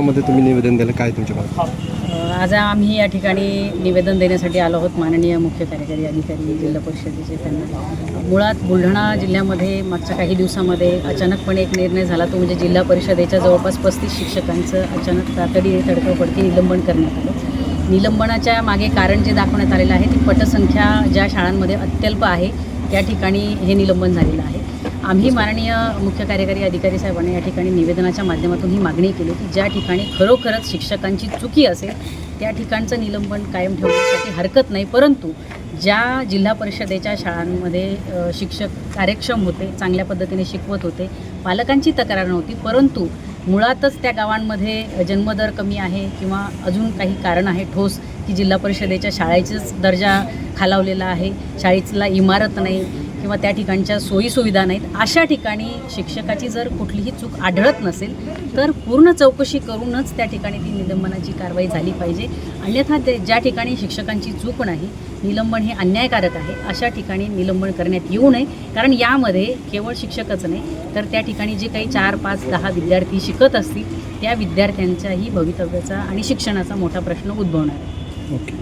मध्ये तुम्ही निवेदन दिलं, काय तुमच्या बाबत? आज आम्ही या ठिकाणी निवेदन देण्यासाठी आलो आहोत. माननीय मुख्य कार्यकारी अधिकारी जिल्हा परिषदेचे त्यांना मुळात बुलढाणा जिल्ह्यामध्ये मागच्या काही दिवसामध्ये अचानकपणे एक निर्णय झाला, तो म्हणजे जिल्हा परिषदेच्या जवळपास 35 शिक्षकांचं अचानक तातडीने तडकाफडकी निलंबन करण्यात आलं. निलंबनाच्या मागे कारण जे दाखवण्यात आलेलं आहे ती पटसंख्या ज्या शाळांमध्ये अत्यल्प आहे त्या ठिकाणी हे निलंबन झालेलं आहे. आम्ही माननीय मुख्य कार्यकारी अधिकारी साहेबांना या ठिकाणी निवेदनाच्या माध्यमातून ही मागणी केली की ज्या ठिकाणी खरोखरच शिक्षकांची चुकी असेल त्या ठिकाणचं निलंबन कायम ठेवण्यासाठी हरकत नाही, परंतु ज्या जिल्हा परिषदेच्या शाळांमध्ये शिक्षक कार्यक्षम होते, चांगल्या पद्धतीने शिकवत होते, पालकांची तक्रार नव्हती, परंतु मुळातच त्या गावांमध्ये जन्मदर कमी आहे किंवा अजून काही कारण आहे ठोस की जिल्हा परिषदेच्या शाळेचाच दर्जा खालावलेला आहे, शाळेला इमारत नाही किंवा त्या ठिकाणच्या सोयीसुविधा नाहीत, अशा ठिकाणी शिक्षकाची जर कुठलीही चूक आढळत नसेल तर पूर्ण चौकशी करूनच त्या ठिकाणी ती निलंबनाची कारवाई झाली पाहिजे. अन्यथा ज्या ठिकाणी शिक्षकांची चूक नाही, निलंबन हे अन्यायकारक आहे, अशा ठिकाणी निलंबन करण्यात येऊ नये. कारण यामध्ये केवळ शिक्षकच नाही तर त्या ठिकाणी जे काही 4, 5, 10 विद्यार्थी शिकत असतील त्या विद्यार्थ्यांच्याही भवितव्याचा आणि शिक्षणाचा मोठा प्रश्न उद्भवणार आहे. ओके.